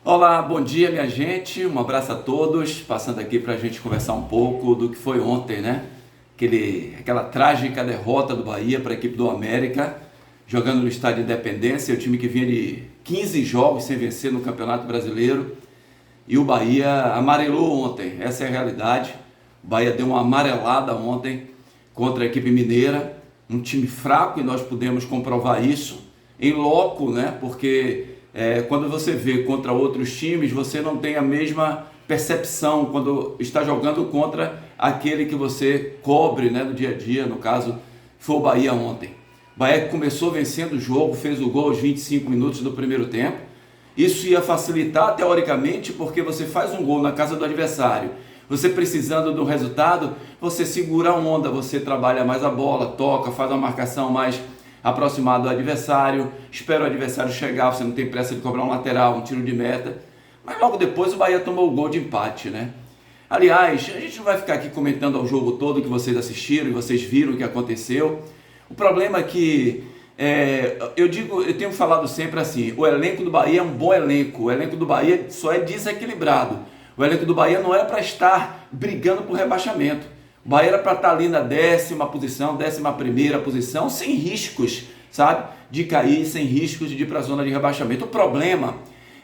Olá, bom dia minha gente, um abraço a todos, passando aqui para a gente conversar um pouco do que foi ontem, né? Aquela trágica derrota do Bahia para a equipe do América, jogando no Estádio Independência, o time que vinha de 15 jogos sem vencer no Campeonato Brasileiro, e o Bahia amarelou ontem, essa é a realidade. O Bahia deu uma amarelada ontem contra a equipe mineira, um time fraco, e nós pudemos comprovar isso em loco, né? Porque quando você vê contra outros times, você não tem a mesma percepção quando está jogando contra aquele que você cobre, né, no dia a dia. No caso, foi o Bahia ontem. O Bahia começou vencendo o jogo, fez o gol aos 25 minutos do primeiro tempo. Isso ia facilitar teoricamente, porque você faz um gol na casa do adversário. Você precisando do resultado, você segura a onda, você trabalha mais a bola, toca, faz uma marcação mais aproximado do adversário, espera o adversário chegar, você não tem pressa de cobrar um lateral, um tiro de meta. Mas logo depois o Bahia tomou o gol de empate, né? Aliás, a gente não vai ficar aqui comentando o jogo todo que vocês assistiram e vocês viram o que aconteceu. O problema é que, eu tenho falado sempre assim, o elenco do Bahia é um bom elenco, o elenco do Bahia só é desequilibrado. O elenco do Bahia não era para estar brigando por rebaixamento. O Bahia era para estar ali na 10ª posição, 11ª posição, sem riscos, sabe? De cair, sem riscos de ir para a zona de rebaixamento. O problema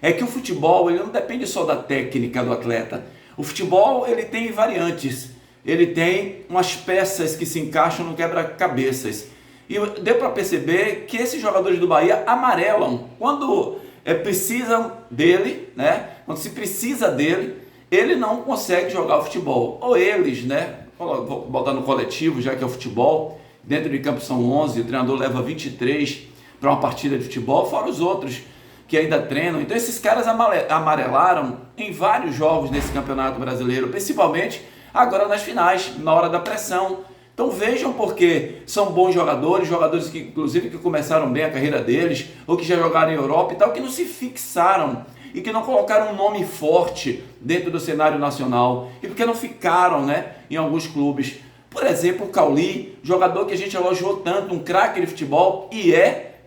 é que o futebol ele não depende só da técnica do atleta. O futebol ele tem variantes, ele tem umas peças que se encaixam no quebra-cabeças. E deu para perceber que esses jogadores do Bahia amarelam quando precisam dele, né? Quando se precisa dele, ele não consegue jogar o futebol. Ou eles, né? Vou botar no coletivo, já que é o futebol, dentro de campo são 11, o treinador leva 23 para uma partida de futebol, fora os outros que ainda treinam. Então esses caras amarelaram em vários jogos nesse Campeonato Brasileiro, principalmente agora nas finais, na hora da pressão. Então vejam porque são bons jogadores que inclusive que começaram bem a carreira deles, ou que já jogaram em Europa e tal, que não se fixaram e que não colocaram um nome forte dentro do cenário nacional, e porque não ficaram, né, em alguns clubes. Por exemplo, o Cauli, jogador que a gente elogiou tanto, um craque de futebol, e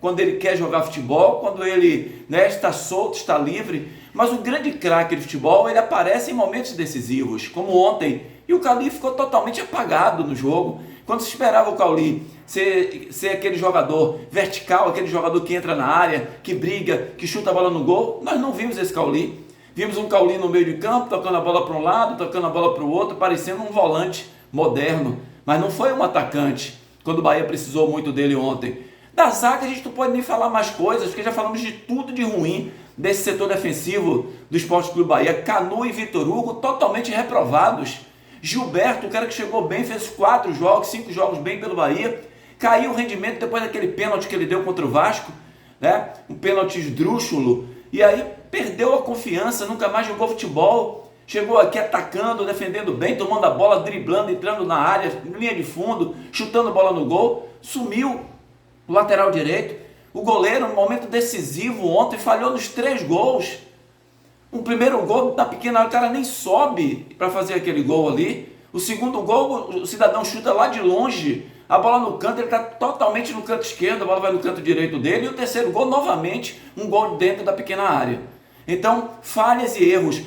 quando ele quer jogar futebol, quando ele, né, está solto, está livre, mas o grande craque de futebol, ele aparece em momentos decisivos, como ontem, e o Cauli ficou totalmente apagado no jogo. Quando se esperava o Cauli ser aquele jogador vertical, aquele jogador que entra na área, que briga, que chuta a bola no gol, nós não vimos esse Cauli. Vimos um Cauli no meio de campo, tocando a bola para um lado, tocando a bola para o outro, parecendo um volante moderno, mas não foi um atacante, quando o Bahia precisou muito dele ontem. Da zaga a gente não pode nem falar mais coisas, porque já falamos de tudo de ruim desse setor defensivo do Sport Clube Bahia. Canu e Vitor Hugo totalmente reprovados. Gilberto, o cara que chegou bem, fez 5 jogos bem pelo Bahia, caiu o rendimento depois daquele pênalti que ele deu contra o Vasco, né? Um pênalti esdrúxulo, e aí perdeu a confiança, nunca mais jogou futebol, chegou aqui atacando, defendendo bem, tomando a bola, driblando, entrando na área, linha de fundo, chutando a bola no gol, sumiu o lateral direito. O goleiro, no momento decisivo ontem, falhou nos 3 gols. Um primeiro gol da pequena área, o cara nem sobe para fazer aquele gol ali. O segundo gol, o cidadão chuta lá de longe, a bola no canto, ele está totalmente no canto esquerdo, a bola vai no canto direito dele. E o terceiro gol, novamente, um gol dentro da pequena área. Então, falhas e erros.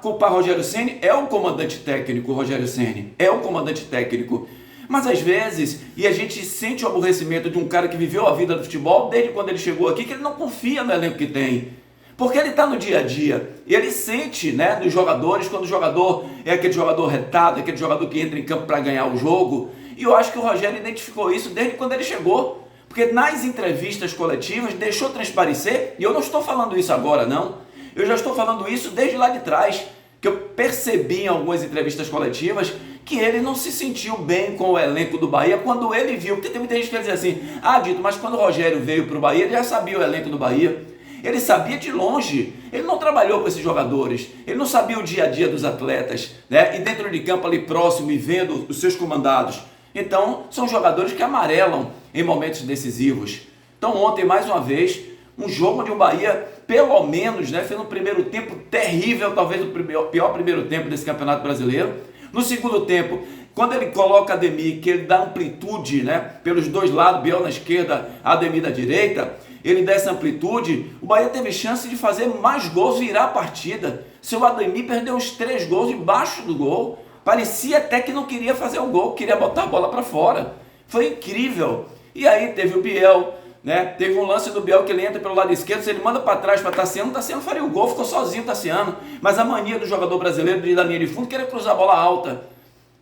Culpar Rogério Ceni é o comandante técnico, Rogério Ceni é o comandante técnico. Mas às vezes, e a gente sente o aborrecimento de um cara que viveu a vida do futebol desde quando ele chegou aqui, que ele não confia no elenco que tem. Porque ele está no dia a dia, e ele sente, né, dos jogadores, quando o jogador é aquele jogador retado, aquele jogador que entra em campo para ganhar o jogo. E eu acho que o Rogério identificou isso desde quando ele chegou, porque nas entrevistas coletivas deixou transparecer, e eu não estou falando isso agora não, eu já estou falando isso desde lá de trás, que eu percebi em algumas entrevistas coletivas que ele não se sentiu bem com o elenco do Bahia quando ele viu, porque tem muita gente que diz assim, Dito, mas quando o Rogério veio para o Bahia, ele já sabia o elenco do Bahia. Ele sabia de longe, ele não trabalhou com esses jogadores, ele não sabia o dia a dia dos atletas, né? E dentro de campo ali próximo e vendo os seus comandados. Então, são jogadores que amarelam em momentos decisivos. Então, ontem, mais uma vez, um jogo onde o Bahia, pelo menos, né, fez um primeiro tempo terrível, talvez o pior primeiro tempo desse Campeonato Brasileiro. No segundo tempo, quando ele coloca Ademir, que ele dá amplitude, né, pelos dois lados, Biel na esquerda, Ademir na direita, ele dá essa amplitude, o Bahia teve chance de fazer mais gols, virar a partida. Seu Ademir perdeu uns 3 gols embaixo do gol. Parecia até que não queria fazer o gol, queria botar a bola para fora. Foi incrível. E aí teve o Biel, né? Teve um lance do Biel que ele entra pelo lado esquerdo, se ele manda para trás para Tassiano, Tassiano faria o gol, ficou sozinho Tassiano. Mas a mania do jogador brasileiro de ir da linha de fundo querer cruzar a bola alta.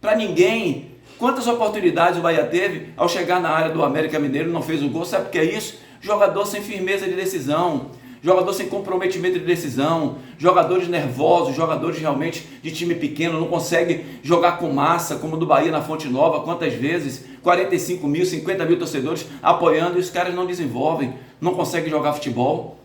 Para ninguém. Quantas oportunidades o Bahia teve ao chegar na área do América Mineiro, não fez o gol? Sabe o que é isso? Jogador sem firmeza de decisão, jogador sem comprometimento de decisão, jogadores nervosos, jogadores realmente de time pequeno, não consegue jogar com massa, como o do Bahia na Fonte Nova, quantas vezes, 45 mil, 50 mil torcedores apoiando, e os caras não desenvolvem, não conseguem jogar futebol.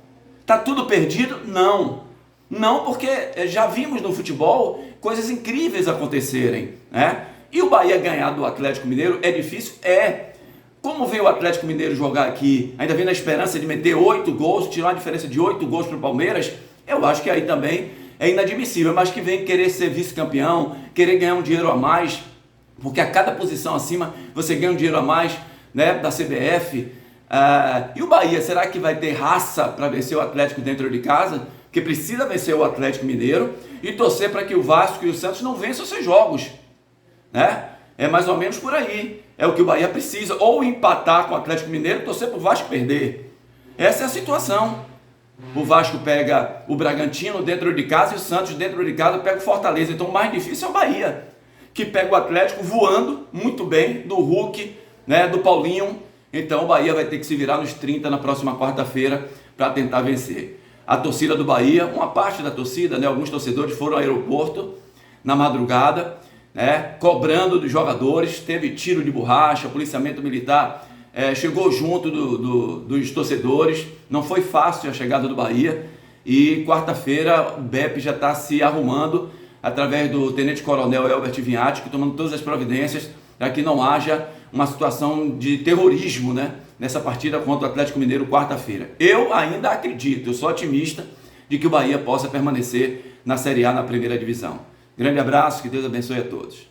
Tá tudo perdido? Não. Não, porque já vimos no futebol coisas incríveis acontecerem, né? E o Bahia ganhar do Atlético Mineiro é difícil? É. Como veio o Atlético Mineiro jogar aqui, ainda vem na esperança de meter 8 gols, tirar uma diferença de 8 gols para o Palmeiras, eu acho que aí também é inadmissível, mas que vem querer ser vice-campeão, querer ganhar um dinheiro a mais, porque a cada posição acima você ganha um dinheiro a mais, né, da CBF. E o Bahia, será que vai ter raça para vencer o Atlético dentro de casa? Porque precisa vencer o Atlético Mineiro e torcer para que o Vasco e o Santos não vençam seus jogos, né? É mais ou menos por aí. É o que o Bahia precisa. Ou empatar com o Atlético Mineiro, torcer para o Vasco perder. Essa é a situação. O Vasco pega o Bragantino dentro de casa e o Santos dentro de casa pega o Fortaleza. Então o mais difícil é o Bahia, que pega o Atlético voando muito bem, do Hulk, né, do Paulinho. Então o Bahia vai ter que se virar nos 30 na próxima quarta-feira para tentar vencer. A torcida do Bahia, uma parte da torcida, né, alguns torcedores foram ao aeroporto na madrugada, né, cobrando dos jogadores, teve tiro de borracha, policiamento militar chegou junto dos torcedores. Não foi fácil a chegada do Bahia, e quarta-feira o BEP já está se arrumando através do Tenente Coronel Elbert Vinhati, tomando todas as providências para que não haja uma situação de terrorismo, né, nessa partida contra o Atlético Mineiro quarta-feira. Eu ainda acredito, eu sou otimista de que o Bahia possa permanecer na Série A, na primeira divisão. Grande abraço, que Deus abençoe a todos.